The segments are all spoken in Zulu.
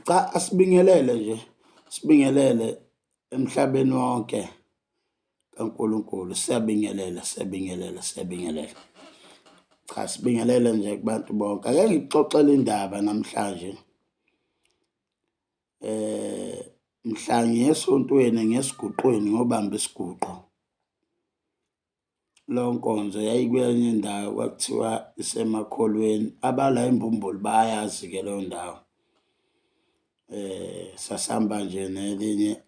Cha asibingelele nje, sibingelele emhlabeni wonke kaNkulunkulu. Siyabingelela, siyabingelela, siyabingelela. Cha sibingelele nje kubantu bonke. Ake ngikuxoxele indaba namhlanje. Mhla ngiyesontweni ngesiguqweni ngobamba isiguqo. Leyo nkonzo yayikwenye indawo kwakuthiwa isemakholweni. Abala eMbumbulu bayazi-ke leyo ndawo. Sasihamba nje nelinye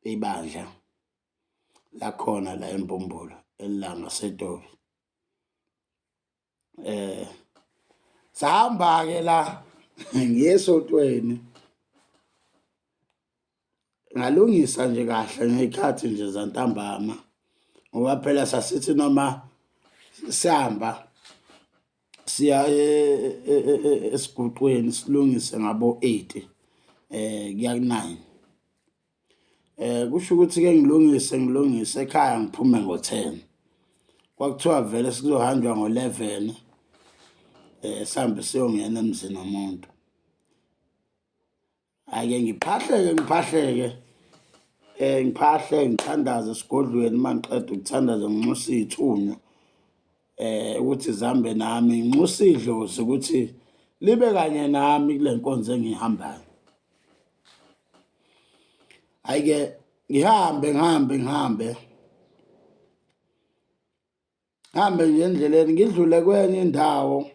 ibandla lakhona la eMbumbulu elila ngaseNtobi. Sahamba-ke la ngiyesontweni ngalungisa nje kahle ngey'khathi nje zantambama ngoba phela sasithi noma sihamba siya esiguqweni silungise ngabo-8 kuya ku-9. Kusho ukuthi-ke ngilungise ekhaya ngiphume ngo-10. Kwakuthiwa vele sikuzohanjwa ngo-11 sihambe siyongena emzini womuntu. Ake ngiphahleke ngithandaze esigodlweni. Uma ngiqeda ukuthandaza nginxusa iy'thunywa ukuthi zihambe nami, nginxusa idlozi ukuthi libe kanye nami kule nkonzo engiyihambayo. Hhayi-ke ngihambe nje endleleni ngidlule kwenye indawo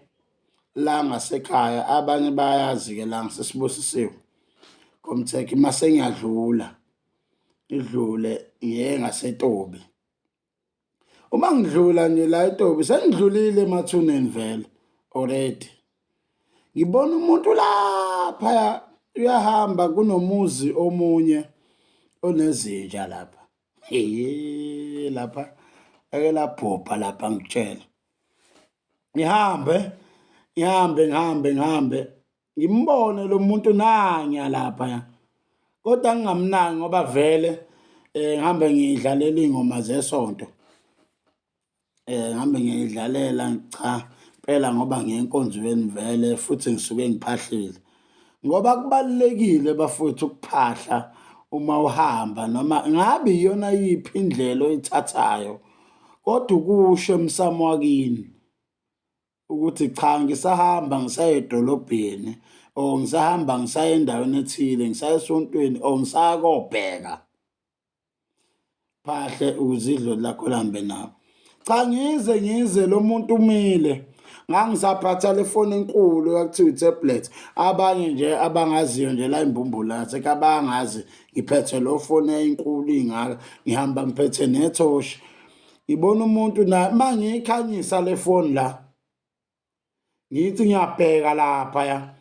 la ngasekhaya. Abanye bayazi-ke la ngaseSibusisiwe Komtheke. Mase ngiyadlula ngidlule ngiye ngaseNtobi. Uma ngidlula nje la eNtobi sengidlulile emathuneni vele already. Ngibona umuntu laphaya uyahamba, kunomuzi omunye onezinja lapha. Lapha ake labhubha lapha ngikutshela. Ngihambe ngimbone lo muntu nanya laphaya. Kodwa ngingamnaki ngoba vele ngihambe ngiyidlalela iy'ngoma zesonto. Ngihambe ngiyidlalela cha impela ngoba ngiyenkonzweni vele futhi ngisuke ngiphahlile. Ngoba kubalulekile bafowethu ukuphahla uma uhamba noma ngabe iyona yiphi indlela oyithathayo, kodwa ukusho emsamo wakini ukuthi cha ngisahamba ngisaya edolobheni or ngisahamba ngisaya endaweni ethile, ngisaya esontweni or ngisaya kobheka. Phahle ukuze idloti lakho lihambe nawe. Cha ngize lo muntu umile. Ngangisaphatha le foni enkulu yakuthiwa i-tablet. Abanye nje abangaziyo nje la eMbumbulu seke abangazi ngiphethe lo foni enkulu ingaka, ngihamba ngiphethe nethoshi. Ngibona umuntu na mangiyikhanyisa le foni la ngithi ngiyabheka laphaya.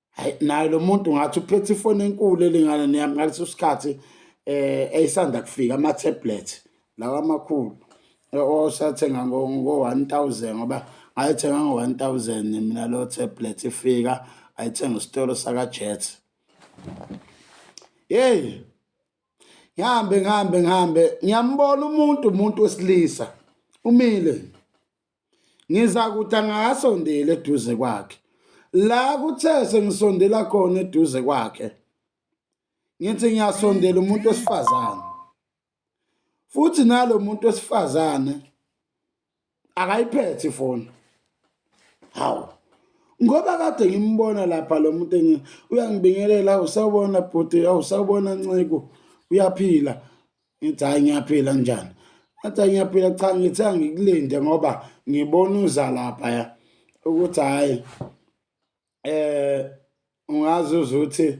Hayi naye lo muntu ngathi uphethe ifoni enkulu elingana neyami ngaleso sikhathi eyisanda kufika ama-tablet lawa amakhulu osathenga ngo-1000 ngoba ngayithenga ngo-1000 mina lo tablet ifika ayithenga isitolo saka-Jet. Ngihambe ngiyambona umuntu wesilisa umile. Ngizakuthi angasondeli eduze kwakhe. La kuthe sengisondela khona eduze kwakhe ngithi ngiyasondela umuntu wesifazane. Futhi nalo muntu wesifazane akayiphethe ifoni. Hawu, ngoba kade ngimbona lapha lo muntu uyangibingelela, usawubona bhuti, awusawubona Nciko, uyaphila? Ngithi hayi ngiyaphila njani? Athi ngiyaphila. Cha ngithe ngikulinde ngoba ngibona uza laphaya ukuthi hhayi ungazi ukuthi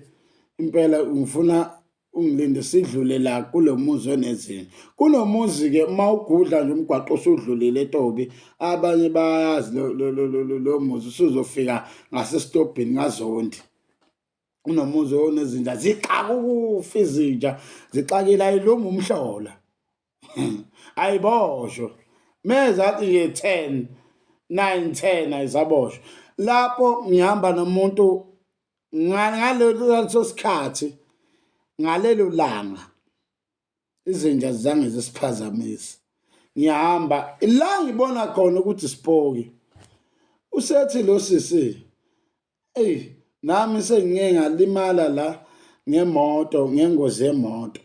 impela ngifuna ungilinde sidlule la kulo muzi onezinja. Kunomuzi-ke uma ugudla nje umgwaqo usudlulile eNtobi, abanye bayazi lo muzi usuzofika ngasesitobhini kaZondi. Kunomuzi onezinja zixakufa izinja, zixakile ayilungi umhlola. Ayiboshwa. Mezathi nje 10, 9, 10 ayisaboshwa. Lapho ngihamba nomuntu ngaleso sikhathi, ngalelo langa izinja zange zisiphazamise. Ngiyahamba la ngibona khona ukuthi Sipoki usethi lo sisi nami sengike ngalimala la ngemoto, ngengozi yemoto.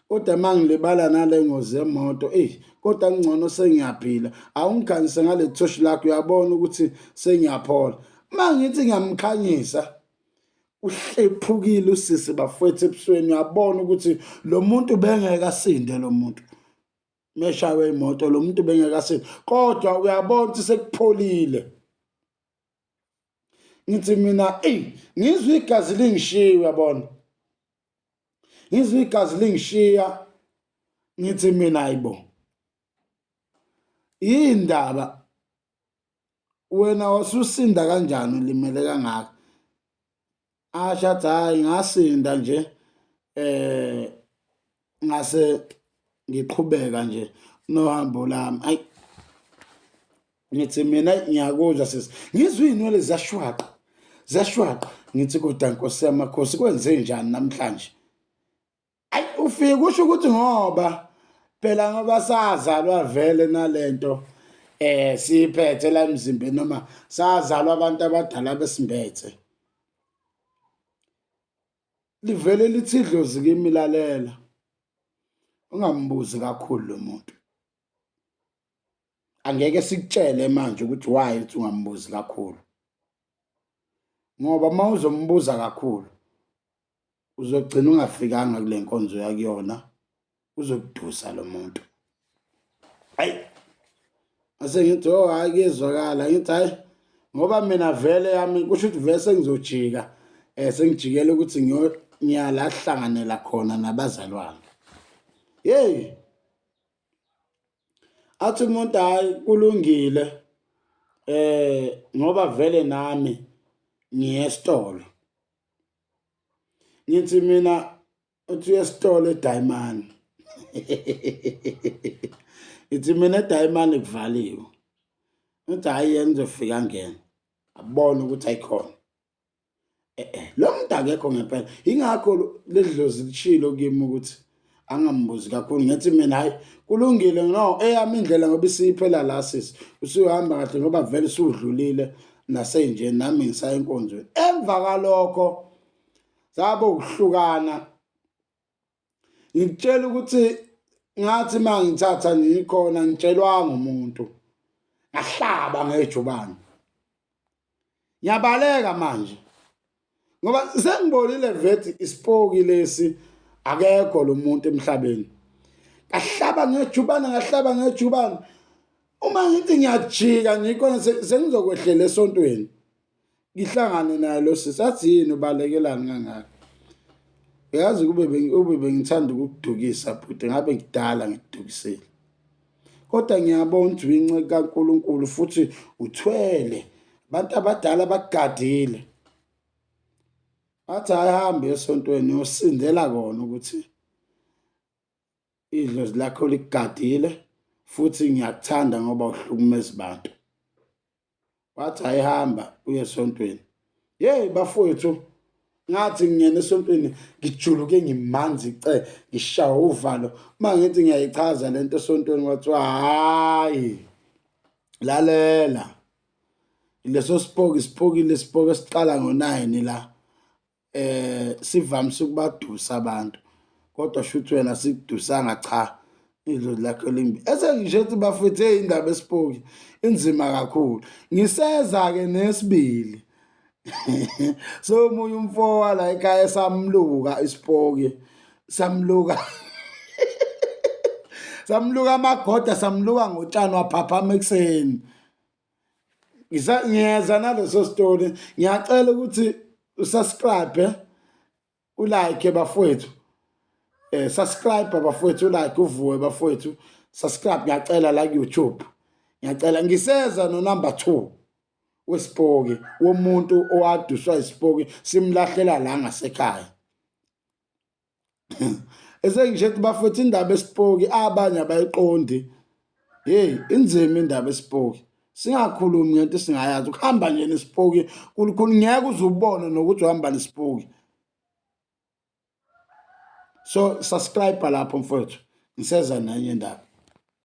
Kodwa mangilibala nale ngozi yemoto, kodwa ngcono sengiyaphila. Awungikhanyise ngale thoshi lakho, uyabona ukuthi sengiyaphola. Mangithi ngiyamkhanyisa, uhlephukile usisi bafowethu ebusweni, uyabona ukuthi lo muntu bengeke asinde lo muntu. Meshawe imoto lo muntu bengeke asinde, kodwa uyabona ukuthi sekupholile. Ngithi mina, ngizwe igazi lingishiya, uyabona. Ngizwe igazi lingishiya, ngithi mina hayibo. Yindaba wena wasusinda kanjani ulimele kangaka? Ashathi hayi ngasinda nje, ngase ngiqhubeka nje nohambo lami. Ayi, ngithi mina ngiyakuzwa sisi, ngizwe iy'nwele ziyashwaqa. Ngithi kodwa Nkosi yamakhosi kwenze njani namhlanje? Ayi, ufike usho ukuthi ngoba sazalwa vele nalento siyiphethe la emzimbeni, noma sazalwa abantu abadala besimbethe. Livele lithi idlozi kimi lalela, ungambuzi kakhulu lo muntu. Angeke sikutshele manje ukuthi why uthi ungambuzi kakhulu, ngoba uma uzombuza kakhulu uzogcina ungafikanga kule nkonzo yakuyona, uzokudusa lo muntu. Hayi, ase ngithi hayi kuyezwakala, ngithi hayi ngoba mina vele yami kusho ukuthi vele sengizojika, sengijikele ukuthi ngiyala hlanganela khona nabazalwane. Hey, athi umuntu hayi kulungile, ngoba vele nami ngiye esitolo. Ngithi mina uthi uye esitolo eDayimani. Ithi mina eDayimani kuvaliwe. Uthi hayi yena uzofika ngena abone ukuthi ayikhona. Lo muntu akekho ngempela. Ingakho ledlozi lishilo kimi ukuthi angambuzi kakhulu. Ngithi mina hayi kulungile, no, eyami indlela ngoba isiphela la sisi. Usuyahamba kahle ngoba vele usudlulile nasenje nami ngisaya enkonzweni. Emva kalokho sabo ukuhlukana. Ngitshela ukuthi ngathi mangithatha ngikhona ngitshelwa ngumuntu. Ngahlaba ngejubane. Ngiyabaleka manje. Ngoba sengibonile vethi isipoki lesi akekho lo muntu emhlabeni. Ngahlaba ngejubane. Uma ngithi ngiyajika ngikhona sengizokwehlela esontweni. Ngihlangane naye lo sisi athi yini ubalekelani kangaka? Uyazi ube bengithanda ukukudukisa bhuti, ngabe ngidala ngidukisile. Kodwa ngiyabona ukuthi uyinceku kaNkulunkulu futhi uthwele. Abantu abadala bakugadile. Athi ayihambe esontweni uyosindela kona ukuthi idlozi lakho likugadile futhi ngiyakuthanda ngoba uhlukumeza abantu. Wathi ayihamba uye esontweni. Hey bafowethu, ngathi ngiyena esontweni ngijuluke ngimanzi ngishawa uvalo. Mangithi ngiyayichaza lento esontweni kwathiwa hayi lalela. Leso sipoki esiqala ngo9 la. Sivamise ukubadusa abantu. Kodwa shuthi wena sikudusanga cha. Idlozi lakho limbi. Esengisho ukuthi bafethu indaba esipoki inzima kakhulu. Ngiseza ke nesibili. So umunye umfowa la ekhaya samluka isipoki. Samluka amagoda, samluka ngotshani waphaphama ekseni. Ngiyeza naleso story. Ngiyacela ukuthi usubscribe, ulike bafowethu. Subscribe bafowethu, like uvuwe bafowethu. Subscribe ngiyacela la ku-YouTube. Ngiyacela ngiseza no number 2 wesipoki, womuntu owaduswa isipoki simlahlela la ngasekhaya. Esengisho ukuthi bafowethu indaba esipoki abanye abayiqondi. Hey, inzima indaba esipoki. Singakhulumi ngento singayazi. Ukuhamba nje nesipoki kulikhulu ngeke uzubone nokuthi uhamba nesipoki. So subscribe lapho mfowethu. Ngiseza nanye indaba.